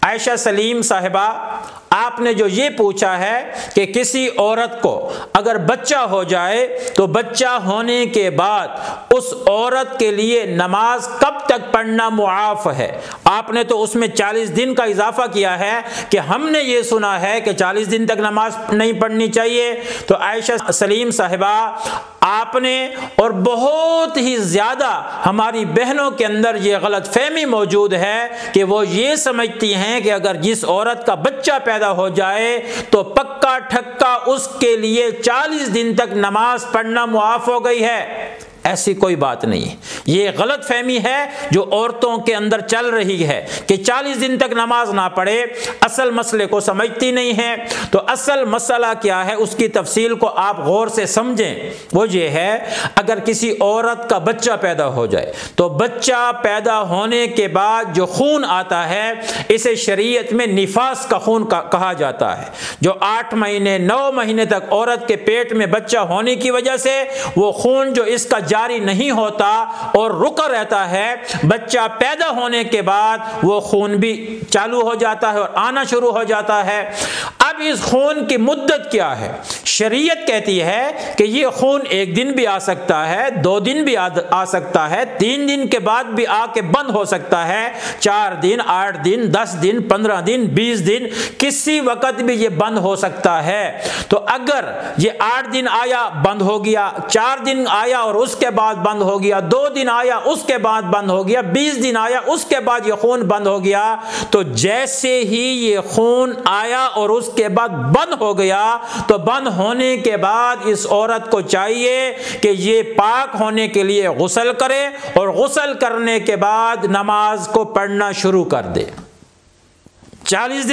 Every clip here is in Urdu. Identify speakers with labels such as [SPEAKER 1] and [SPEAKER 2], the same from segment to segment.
[SPEAKER 1] عائشہ سلیم صاحبہ، آپ نے جو یہ پوچھا ہے کہ کسی عورت کو اگر بچہ ہو جائے تو بچہ ہونے کے بعد اس عورت کے لیے نماز کب تک پڑھنا معاف ہے، آپ نے تو اس میں 40 دن کا اضافہ کیا ہے کہ ہم نے یہ سنا ہے کہ 40 دن تک نماز نہیں پڑھنی چاہیے۔ تو عائشہ سلیم صاحبہ، آپ نے اور بہت ہی زیادہ ہماری بہنوں کے اندر یہ غلط فہمی موجود ہے کہ وہ یہ سمجھتی ہیں کہ اگر جس عورت کا بچہ پیدا ہو جائے تو پکا ٹھکا اس کے لیے 40 دن تک نماز پڑھنا معاف ہو گئی ہے۔ ایسی کوئی بات نہیں، یہ غلط فہمی ہے جو عورتوں کے اندر چل رہی ہے کہ 40 دن تک نماز نہ پڑھے، اصل مسئلے کو سمجھتی نہیں ہے۔ تو اصل مسئلہ کیا ہے، اس کی تفصیل کو آپ غور سے سمجھیں۔ وہ یہ ہے، اگر کسی عورت کا بچہ پیدا ہو جائے تو بچہ پیدا ہونے کے بعد جو خون آتا ہے اسے شریعت میں نفاس کا خون کہا جاتا ہے، جو 8 مہینے 9 مہینے تک عورت کے پیٹ میں بچہ ہونے کی وجہ سے وہ خون جو اس کا جاری نہیں ہوتا اور رکا رہتا ہے، بچہ پیدا ہونے کے بعد وہ خون بھی چالو ہو جاتا ہے اور آنا شروع ہو جاتا ہے۔ اب اس خون کی مدت کیا ہے؟ شریعت کہتی ہے کہ یہ خون 1 دن بھی آ سکتا ہے، 2 دن بھی آ سکتا ہے، 3 دن کے بعد بھی آ کے بند ہو سکتا ہے، 4 دن 8 دن 10 دن 15 دن 20 دن کسی وقت بھی یہ بند ہو سکتا ہے۔ تو اگر یہ 8 دن آیا بند ہو گیا، 4 دن آیا اور اس کے بعد بند ہو گیا، 2 دن آیا اس کے بعد بند ہو گیا، 20 دن آیا اس کے بعد یہ خون بند ہو گیا، تو جیسے ہی یہ خون آیا اور اس کے بعد بند ہو گیا تو بند ہونے کے بعد اس عورت کو چاہیے کہ یہ پاک ہونے کے لیے غسل کرے اور غسل کرنے کے بعد نماز کو پڑھنا شروع کر دے۔ 40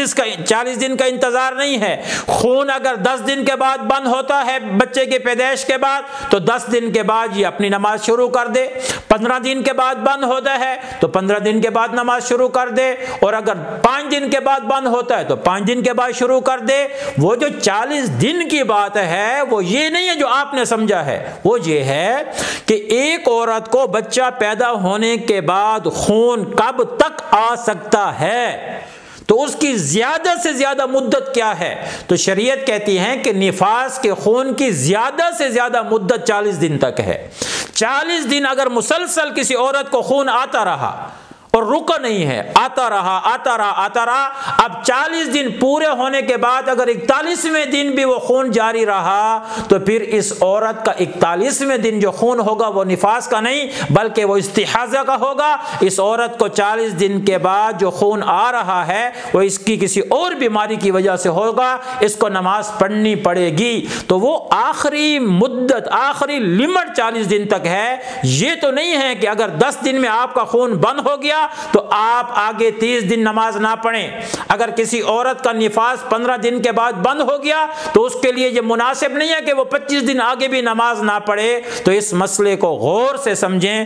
[SPEAKER 1] دن کا انتظار نہیں ہے۔ خون اگر 10 دن کے بعد بند ہوتا ہے بچے کے پیدائش کے بعد تو 10 دن کے بعد یہ اپنی نماز شروع کر دے، 15 دن کے بعد بند ہوتا ہے تو 15 دن کے بعد نماز شروع کر دے، اور اگر 5 دن کے بعد بند ہوتا ہے تو 5 دن کے بعد شروع کر دے۔ وہ جو 40 دن کی بات ہے وہ یہ نہیں ہے جو آپ نے سمجھا ہے، وہ یہ ہے کہ ایک عورت کو بچہ پیدا ہونے کے بعد خون کب تک آ سکتا ہے، تو اس کی زیادہ سے زیادہ مدت کیا ہے؟ تو شریعت کہتی ہے کہ نفاس کے خون کی زیادہ سے زیادہ مدت 40 دن تک ہے۔ 40 دن اگر مسلسل کسی عورت کو خون آتا رہا اور رکا نہیں ہے، آتا رہا، اب 40 دن پورے ہونے کے بعد اگر 41ویں دن بھی وہ خون جاری رہا تو پھر اس عورت کا 41ویں دن جو خون ہوگا وہ نفاس کا نہیں بلکہ وہ استحاضہ کا ہوگا۔ اس عورت کو 40 دن کے بعد جو خون آ رہا ہے وہ اس کی کسی اور بیماری کی وجہ سے ہوگا، اس کو نماز پڑھنی پڑے گی۔ تو وہ آخری مدت، آخری لمٹ 40 دن تک ہے۔ یہ تو نہیں ہے کہ اگر 10 دن میں آپ کا خون بند ہو گیا تو آپ آگے 30 دن نماز نہ پڑھیں۔ اگر کسی عورت کا نفاس 15 دن کے بعد بند ہو گیا تو اس کے لیے یہ مناسب نہیں ہے کہ وہ 25 دن آگے بھی نماز نہ پڑھے۔ تو اس مسئلے کو غور سے سمجھیں۔